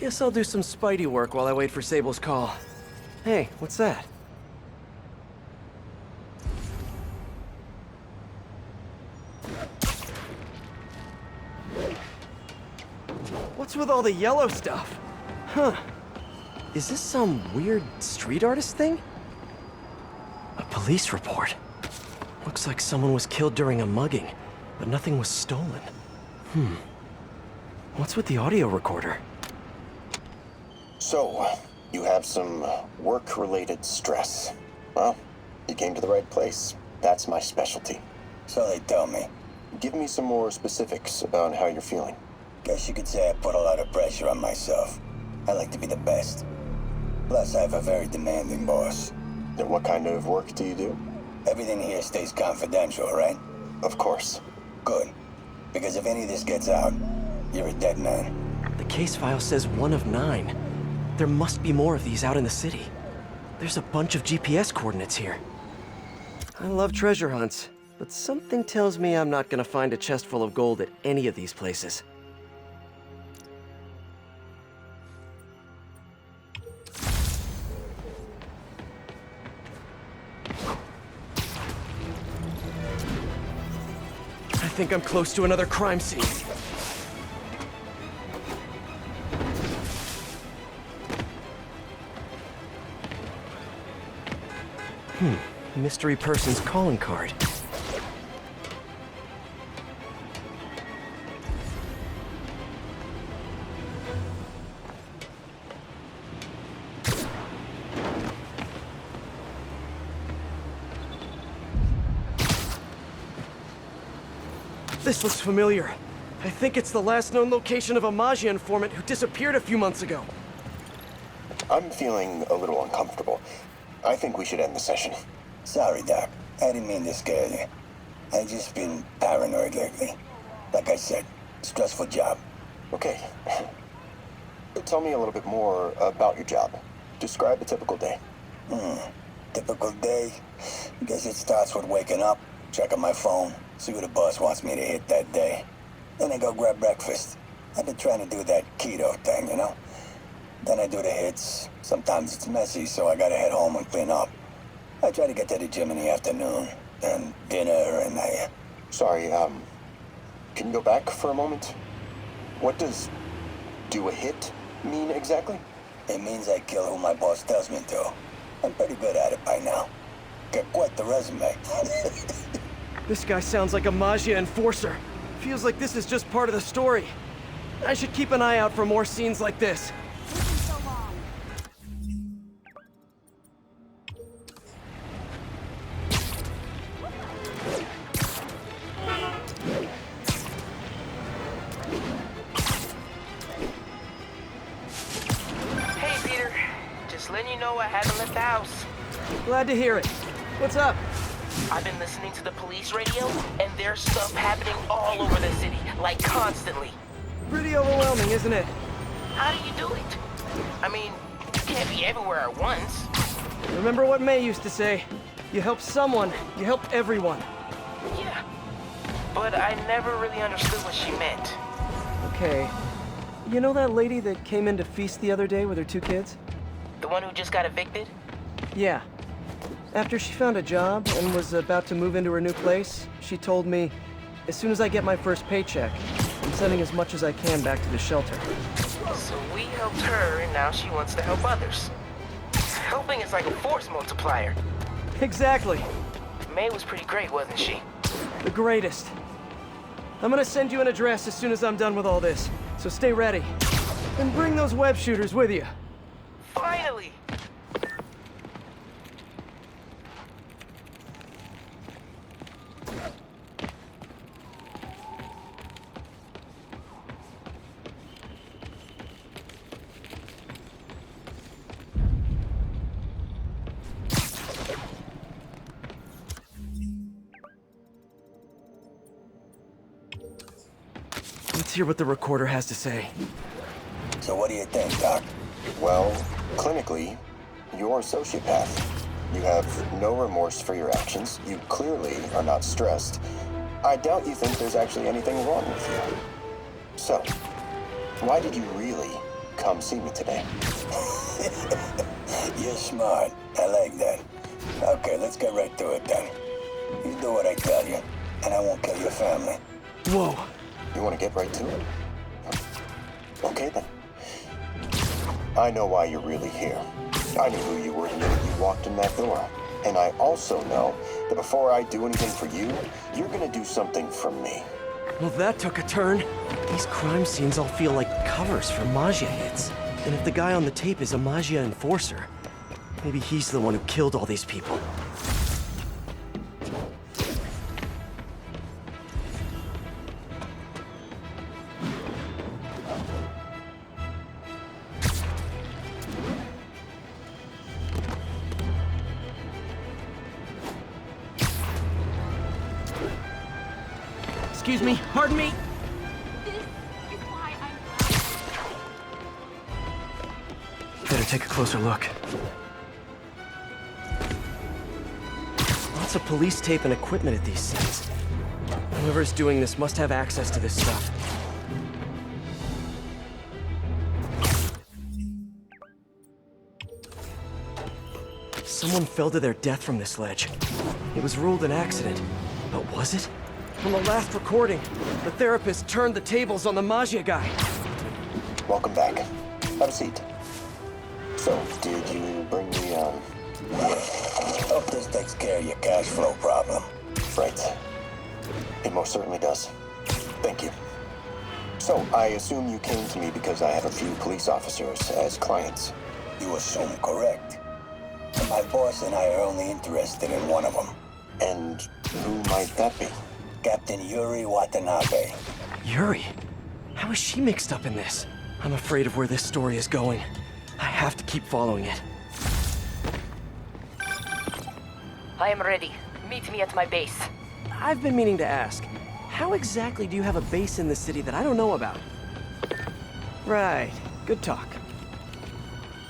Guess I'll do some Spidey work while I wait for Sable's call. Hey, what's that? What's with all the yellow stuff? Huh. Is this some weird street artist thing? A police report. Looks like someone was killed during a mugging, but nothing was stolen. What's with the audio recorder? So, you have some work-related stress. Well, you came to the right place. That's my specialty. So they tell me. Give me some more specifics about how you're feeling. Guess you could say I put a lot of pressure on myself. I like to be the best. Plus, I have a very demanding boss. And what kind of work do you do? Everything here stays confidential, right? Of course. Good. Because if any of this gets out, you're a dead man. The case file says 1 of 9. There must be more of these out in the city. There's a bunch of GPS coordinates here. I love treasure hunts, but something tells me I'm not gonna find a chest full of gold at any of these places. I think I'm close to another crime scene. Mystery person's calling card. This looks familiar. I think it's the last known location of a Maggia informant who disappeared a few months ago. I'm feeling a little uncomfortable. I think we should end the session. Sorry, Doc. I didn't mean to scare you. I've just been paranoid lately. Like I said, stressful job. Okay. Tell me a little bit more about your job. Describe a typical day. Typical day? Guess it starts with waking up, checking my phone, see what the boss wants me to hit that day. Then I go grab breakfast. I've been trying to do that keto thing, you know? Then I do the hits. Sometimes it's messy, so I gotta head home and clean up. I try to get to the gym in the afternoon, then dinner, and Sorry, can you go back for a moment? What does do a hit mean exactly? It means I kill who my boss tells me to. I'm pretty good at it by now. Got quite the resume. This guy sounds like a Maggia enforcer. Feels like this is just part of the story. I should keep an eye out for more scenes like this. Hey, Peter. Just letting you know I haven't left the house. Glad to hear it. What's up? I've been listening to the police radio, and there's stuff happening all over the city, like constantly. Pretty overwhelming, isn't it? How do you do it? I mean, you can't be everywhere at once. Remember what May used to say? You help someone, you help everyone. Yeah. But I never really understood what she meant. Okay. You know that lady that came in to feast the other day with her 2 kids? The one who just got evicted? Yeah. After she found a job and was about to move into her new place, she told me, as soon as I get my first paycheck, I'm sending as much as I can back to the shelter. So we helped her, and now she wants to help others. Helping is like a force multiplier. Exactly. May was pretty great, wasn't she? The greatest. I'm gonna send you an address as soon as I'm done with all this, so stay ready. And bring those web shooters with you. Finally! Let's hear what the recorder has to say. So what do you think, Doc? Well, clinically, you're a sociopath. You have no remorse for your actions. You clearly are not stressed. I doubt you think there's actually anything wrong with you. So, why did you really come see me today. You're smart. I like that. Okay, let's get right to it then. You do what I tell you, and I won't kill your family. Whoa. You want to get right to it? Okay then. I know why you're really here. I knew who you were the minute you walked in that door. And I also know that before I do anything for you, you're gonna do something for me. Well, that took a turn. These crime scenes all feel like covers for Maggia hits. And if the guy on the tape is a Maggia enforcer, maybe he's the one who killed all these people. Excuse me, pardon me. This is why I'm... Better take a closer look. Lots of police tape and equipment at these scenes. Whoever's doing this must have access to this stuff. Someone fell to their death from this ledge. It was ruled an accident, but was it? From the last recording, the therapist turned the tables on the Maggia guy. Welcome back. Have a seat. So, did you bring me, Hope this takes care of your cash flow problem. Right. It most certainly does. Thank you. So, I assume you came to me because I have a few police officers as clients. You assume correct. And my boss and I are only interested in one of them. And who might that be? Captain Yuri Watanabe. Yuri? How is she mixed up in this? I'm afraid of where this story is going. I have to keep following it. I am ready. Meet me at my base. I've been meaning to ask, how exactly do you have a base in the city that I don't know about? Right. Good talk.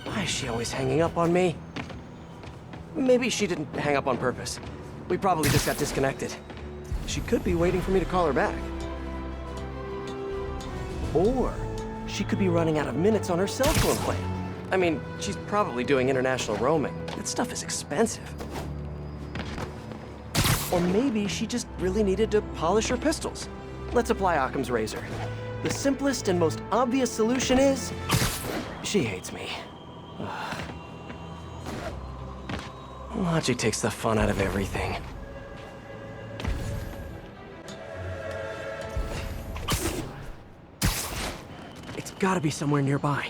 Why is she always hanging up on me? Maybe she didn't hang up on purpose. We probably just got disconnected. She could be waiting for me to call her back. Or she could be running out of minutes on her cell phone plan. I mean, she's probably doing international roaming. That stuff is expensive. Or maybe she just really needed to polish her pistols. Let's apply Occam's razor. The simplest and most obvious solution is... she hates me. Ugh. Logic takes the fun out of everything. It's gotta be somewhere nearby.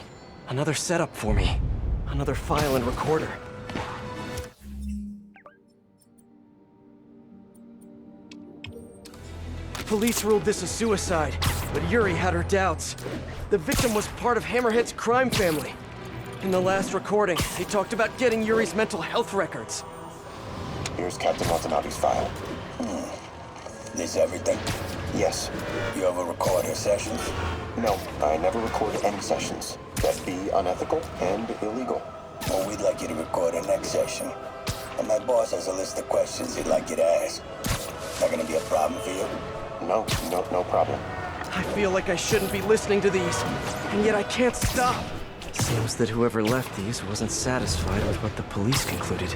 Another setup for me. Another file and recorder. Police ruled this a suicide, but Yuri had her doubts. The victim was part of Hammerhead's crime family. In the last recording, he talked about getting Yuri's mental health records. Here's Captain Watanabe's file. This everything? Yes. You ever record her sessions? No, I never record any sessions. That'd be unethical and illegal. Well, we'd like you to record her next session. And my boss has a list of questions he'd like you to ask. That gonna be a problem for you? No problem. I feel like I shouldn't be listening to these, and yet I can't stop. Seems that whoever left these wasn't satisfied with what the police concluded.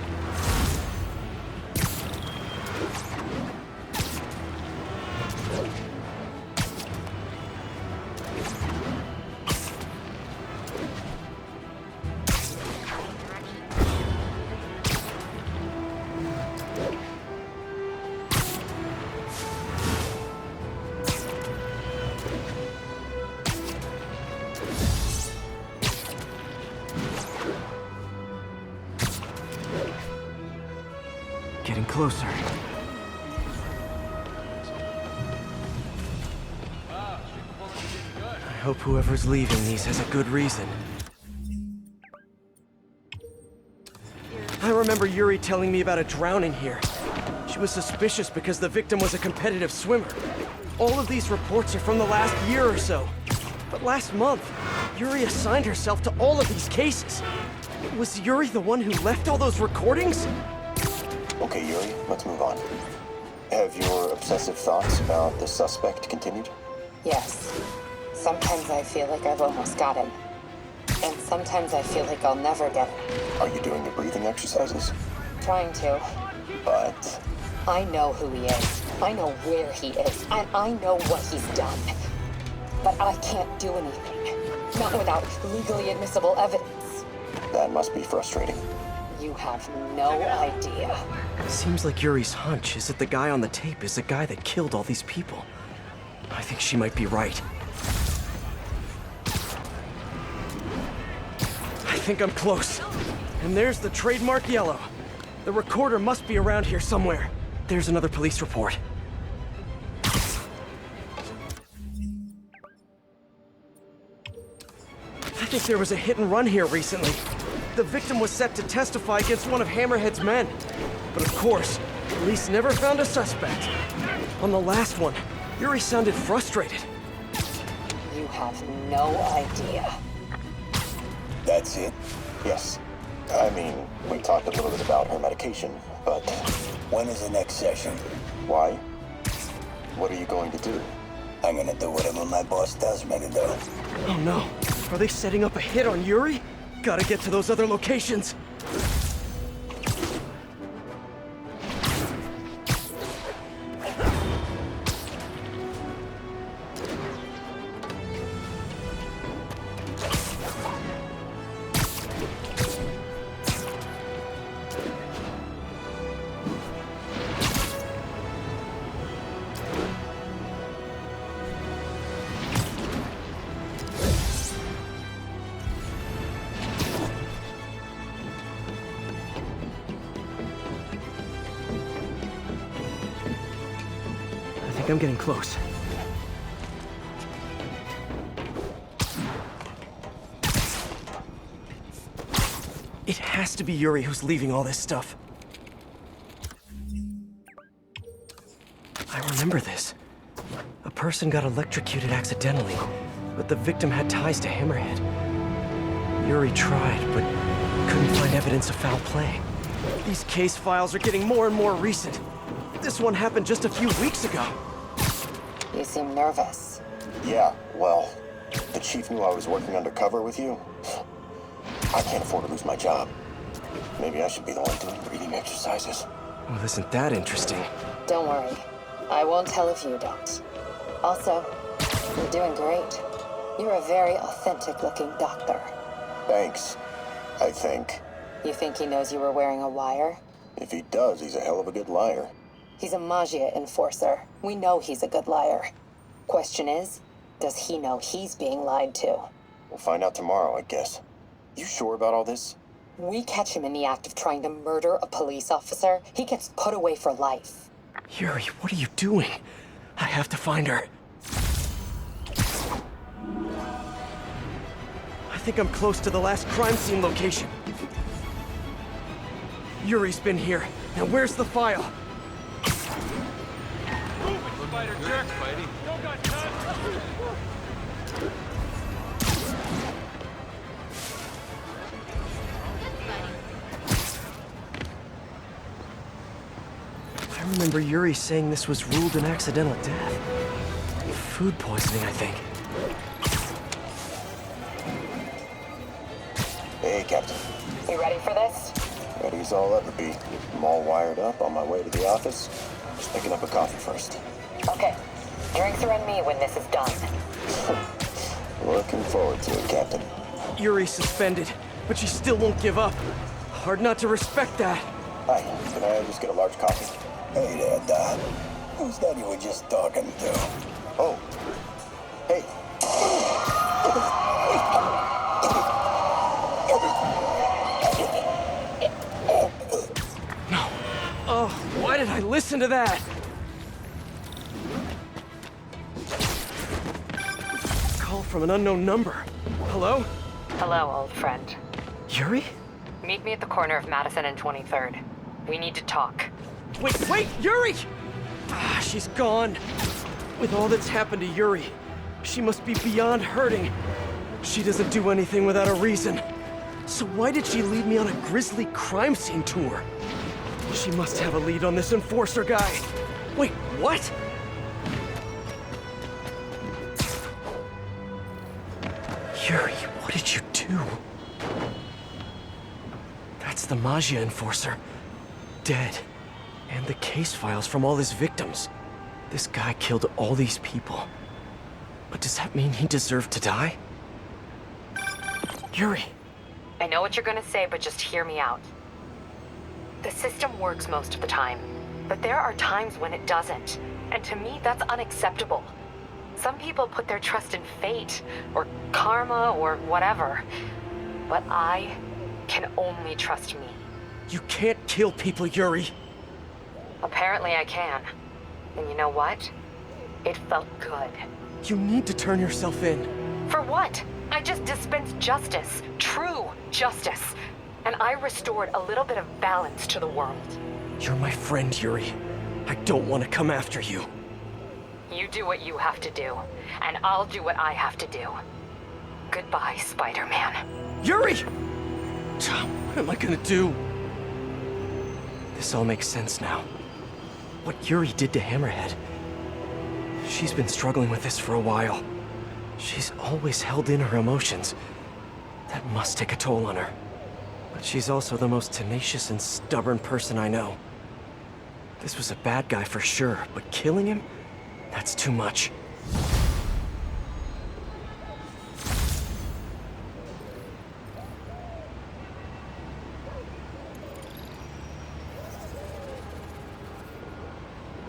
Getting closer. I hope whoever's leaving these has a good reason. I remember Yuri telling me about a drowning here. She was suspicious because the victim was a competitive swimmer. All of these reports are from the last year or so. But last month, Yuri assigned herself to all of these cases. Was Yuri the one who left all those recordings? Okay, Yuri, let's move on. Have your obsessive thoughts about the suspect continued? Yes. Sometimes I feel like I've almost got him. And sometimes I feel like I'll never get it. Are you doing the breathing exercises? Trying to. But I know who he is. I know where he is. And I know what he's done. But I can't do anything. Not without legally admissible evidence. that must be frustrating. You have no idea. Seems like Yuri's hunch is that the guy on the tape is the guy that killed all these people. I think she might be right. I think I'm close. And there's the trademark yellow. The recorder must be around here somewhere. There's another police report. I think there was a hit and run here recently. The victim was set to testify against one of Hammerhead's men. But of course, police never found a suspect. On the last one, Yuri sounded frustrated. You have no idea. That's it? Yes. I mean, we talked a little bit about her medication, but When is the next session? why? What are you going to do? I'm gonna do whatever my boss tells me to do. Oh no, are they setting up a hit on Yuri? Gotta get to those other locations. I think I'm getting close. It has to be Yuri who's leaving all this stuff. I remember this. A person got electrocuted accidentally, but the victim had ties to Hammerhead. Yuri tried, but couldn't find evidence of foul play. These case files are getting more and more recent. This one happened just a few weeks ago. You seem nervous. Yeah, well, the chief knew I was working undercover with you. I can't afford to lose my job. Maybe I should be the one doing breathing exercises. Well, isn't that interesting? Don't worry. I won't tell if you don't. Also, you're doing great. You're a very authentic-looking doctor. Thanks, I think. You think he knows you were wearing a wire? If he does, he's a hell of a good liar. He's a Magia enforcer. We know he's a good liar. Question is, does he know he's being lied to? We'll find out tomorrow, I guess. You sure about all this? We catch him in the act of trying to murder a police officer, he gets put away for life. Yuri, what are you doing? I have to find her. I think I'm close to the last crime scene location. Yuri's been here. Now where's the file? Spider jerk, Spidey. Don't got time. I remember Yuri saying this was ruled an accidental death. Food poisoning, I think. Hey, Captain. You ready for this? Ready as I'll ever be. I'm all wired up on my way to the office. Just picking up a coffee first. Okay. Drinks are on me when this is done. Looking forward to it, Captain. Yuri's suspended, but she still won't give up. Hard not to respect that. Hi, can I just get a large coffee? Hey there, Doc. Who's that you were just talking to? Oh. Hey. No. Oh, why did I listen to that? Call from an unknown number. Hello? Hello, old friend. Yuri? Meet me at the corner of Madison and 23rd. We need to talk. Wait, Yuri! Ah, she's gone. With all that's happened to Yuri, she must be beyond hurting. She doesn't do anything without a reason. So why did she lead me on a grisly crime scene tour? She must have a lead on this enforcer guy. Wait, what? Yuri, what did you do? That's the Maggia enforcer. Dead. And the case files from all his victims. This guy killed all these people. But does that mean he deserved to die? Yuri! I know what you're gonna say, but just hear me out. The system works most of the time, but there are times when it doesn't. And to me, that's unacceptable. Some people put their trust in fate, or karma, or whatever. But I can only trust me. You can't kill people, Yuri! Apparently I can. And you know what? It felt good. You need to turn yourself in. For what? I just dispensed justice. True justice. And I restored a little bit of balance to the world. You're my friend, Yuri. I don't want to come after you. You do what you have to do, and I'll do what I have to do. Goodbye, Spider-Man. Yuri! Tom, what am I gonna do? This all makes sense now. What Yuri did to Hammerhead. She's been struggling with this for a while. She's always held in her emotions. That must take a toll on her. But she's also the most tenacious and stubborn person I know. This was a bad guy for sure, but killing him? That's too much.